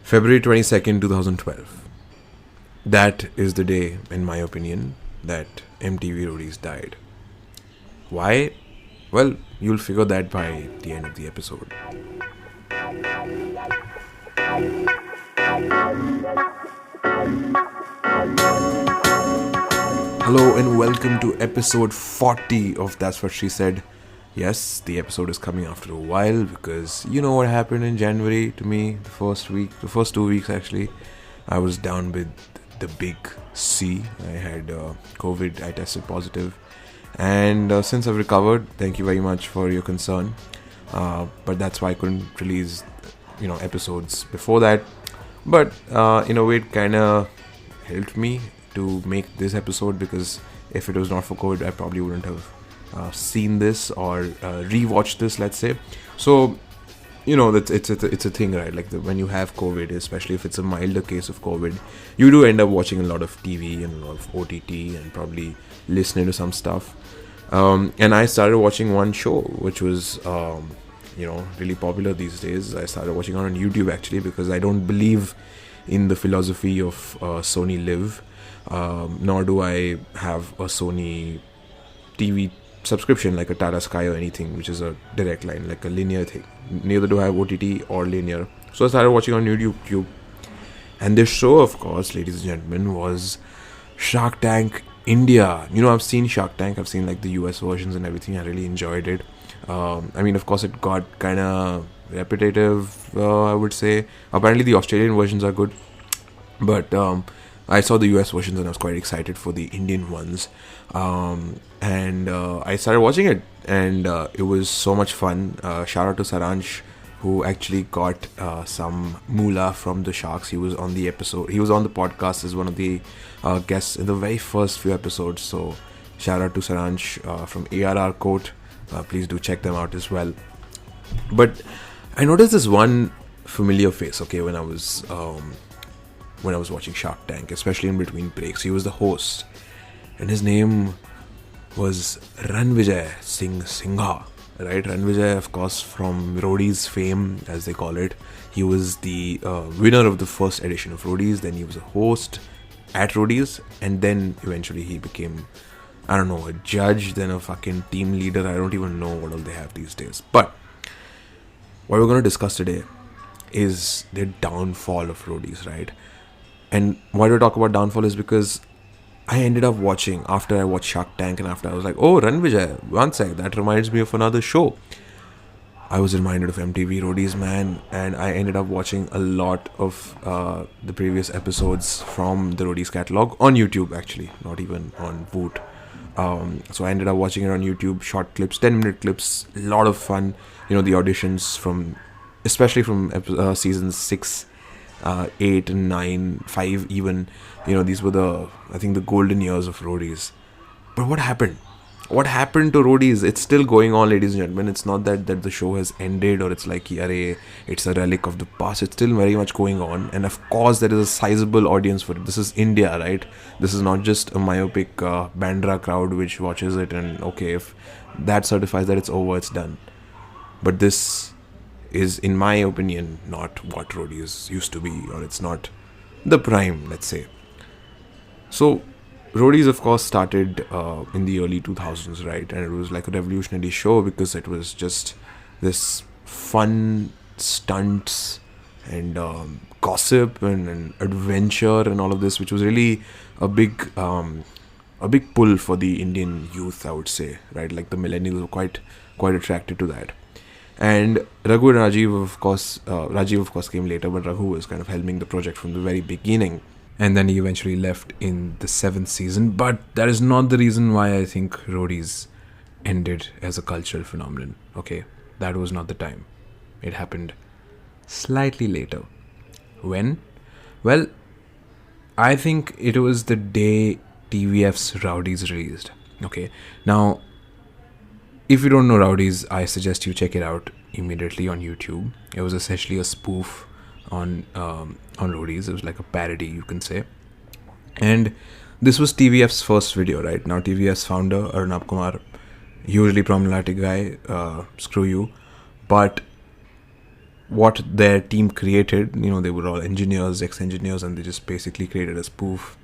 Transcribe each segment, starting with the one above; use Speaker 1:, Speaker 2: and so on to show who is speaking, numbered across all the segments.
Speaker 1: February 22nd, 2012. That is the day, in my opinion, that MTV Roadies died. Why? Well, you'll figure that by the end of the episode. Hello and welcome to episode 40 of That's What She Said. Yes, the episode is coming after a while because you know what happened in January to me the first 2 weeks actually. I was down with the big C. I had COVID, I tested positive. And since I've recovered, thank you very much for your concern. But that's why I couldn't release, episodes before that. But in a way, it kind of helped me to make this episode because if it was not for COVID, I probably wouldn't have seen this or rewatched this, let's say. So, it's a thing, right? Like when you have COVID, especially if it's a milder case of COVID, you do end up watching a lot of TV and a lot of OTT and probably listening to some stuff. And I started watching one show which was really popular these days. I started watching it on YouTube actually because I don't believe in the philosophy of Sony Live, nor do I have a Sony TV subscription like a Tata Sky or anything, which is a direct line, like a linear thing. Neither do I have OTT or linear. So I started watching on YouTube. And this show, of course, ladies and gentlemen, was Shark Tank India. I've seen Shark Tank. I've seen like the US versions and everything. I really enjoyed it. Of course, it got kind of repetitive, I would say. Apparently, the Australian versions are good. But I saw the US versions and I was quite excited for the Indian ones. And I started watching it. And it was so much fun. Shout out to Saransh, who actually got some moolah from the Sharks. He was on the episode. He was on the podcast as one of the guests in the very first few episodes. So shout out to Saransh from ARR Court. Please do check them out as well. But I noticed this one familiar face, okay, when I was watching Shark Tank, especially in between breaks. He was the host. And his name was Ranvijay Singh Singha. Right, Ranvijay, of course, from Roadies fame, as they call it. He was the winner of the first edition of Roadies. Then he was a host at Roadies, and then eventually he became, a judge, then a fucking team leader. I don't even know what all they have these days. But what we're going to discuss today is the downfall of Roadies, right? And why do I talk about downfall is because I ended up watching, after I watched Shark Tank and after I was like, oh, Ranvijay, one sec, that reminds me of another show. I was reminded of MTV Roadies, man, and I ended up watching a lot of the previous episodes from the Roadies catalog on YouTube, actually, not even on Voot. So I ended up watching it on YouTube, short clips, 10-minute clips, a lot of fun. The auditions especially from seasons 6, 8 and 9, 5 even. These were the golden years of Roadies. But what happened? What happened to Roadies? It's still going on, ladies and gentlemen. It's not that the show has ended or it's like, it's a relic of the past. It's still very much going on. And of course, there is a sizable audience for it. This is India, right? This is not just a myopic Bandra crowd which watches it and, okay, if that certifies that it's over, it's done. But this is, in my opinion, not what Roadies used to be, or it's not the prime, let's say. So, Roadies, of course, started in the early 2000s, right? And it was like a revolutionary show because it was just this fun stunts and gossip and adventure and all of this, which was really a big pull for the Indian youth, I would say, right? Like the millennials were quite attracted to that. And Raghu and Rajiv, of course, came later, but Raghu was kind of helming the project from the very beginning. And then he eventually left in the 7th season. But that is not the reason why I think Roadies ended as a cultural phenomenon. Okay, that was not the time. It happened slightly later. When? Well, I think it was the day TVF's Roadies released. Okay, now, if you don't know Roadies, I suggest you check it out immediately on YouTube. It was essentially a spoof on Roadies. It was like a parody, you can say. And this was TVF's first video, right? Now TVF's founder, Arnab Kumar, hugely problematic guy, screw you. But what their team created, they were all engineers, ex-engineers, and they just basically created a spoof.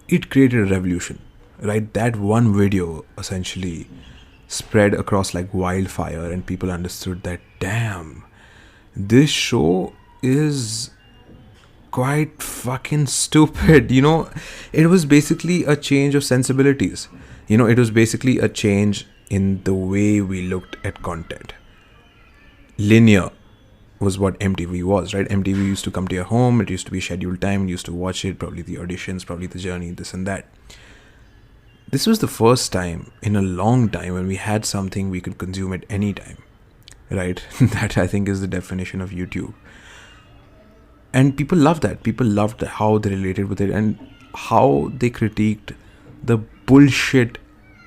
Speaker 1: It created a revolution, right? That one video essentially spread across like wildfire, and people understood that, damn, this show is quite fucking stupid. It was basically a change of sensibilities. It was basically a change in the way we looked at content. Linear was what MTV was, right? MTV used to come to your home. It used to be scheduled time. You used to watch it, probably the auditions, probably the journey, this and that. This was the first time in a long time when we had something we could consume at any time, right? That, I think, is the definition of YouTube. And people loved that. People loved how they related with it and how they critiqued the bullshit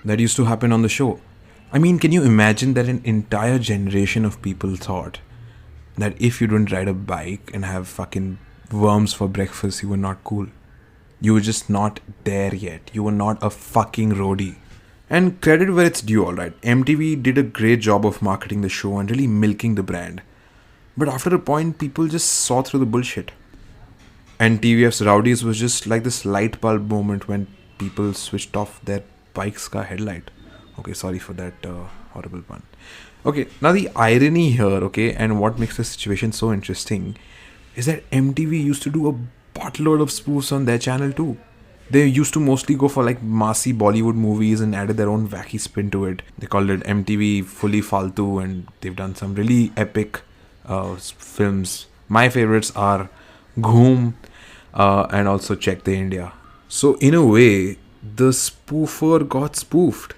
Speaker 1: that used to happen on the show. I mean, can you imagine that an entire generation of people thought that if you didn't ride a bike and have fucking worms for breakfast, you were not cool? You were just not there yet. You were not a fucking roadie. And credit where it's due, alright. MTV did a great job of marketing the show and really milking the brand. But after a point, people just saw through the bullshit. And TVF's Roadies was just like this light bulb moment when people switched off their bike's car headlight. Okay, sorry for that horrible pun. Okay, now the irony here, okay, and what makes the situation so interesting is that MTV used to do a buttload of spoofs on their channel too. They used to mostly go for like massy Bollywood movies and added their own wacky spin to it. They called it MTV Fully Faltu, and they've done some really epic films. My favorites are Ghoom and also Check the India. So in a way, the spoofer got spoofed.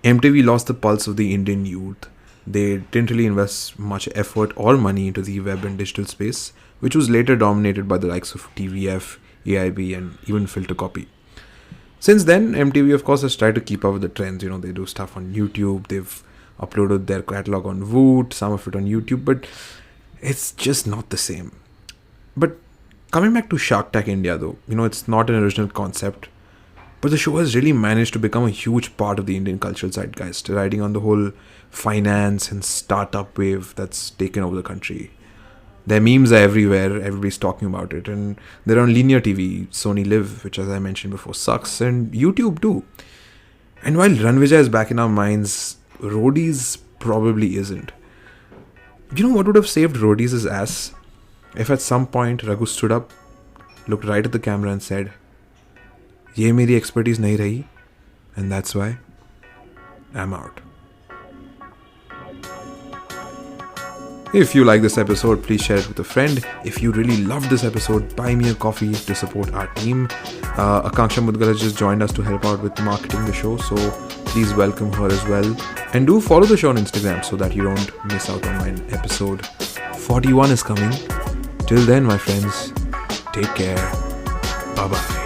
Speaker 1: MTV lost the pulse of the Indian youth. They didn't really invest much effort or money into the web and digital space, which was later dominated by the likes of TVF, AIB, and even Filter Copy. Since then, MTV, of course, has tried to keep up with the trends. They do stuff on YouTube. They've uploaded their catalog on Voot, some of it on YouTube, but it's just not the same. But coming back to Shark Tank India, though, it's not an original concept, but the show has really managed to become a huge part of the Indian cultural zeitgeist, riding on the whole finance and startup wave that's taken over the country. Their memes are everywhere, everybody's talking about it, and they're on linear TV, Sony Live, which, as I mentioned before, sucks, and YouTube too. And while Ranvijay is back in our minds, Roadies probably isn't. What would have saved Roadies' ass? If at some point Raghu stood up, looked right at the camera and said, "Ye meri expertise nahi rahi, and that's why I'm out." If you like this episode, please share it with a friend. If you really loved this episode, buy me a coffee to support our team. Akanksha Mudgal has just joined us to help out with marketing the show, so please welcome her as well. And do follow the show on Instagram so that you don't miss out on when episode 41 is coming. Till then, my friends, take care. Bye-bye.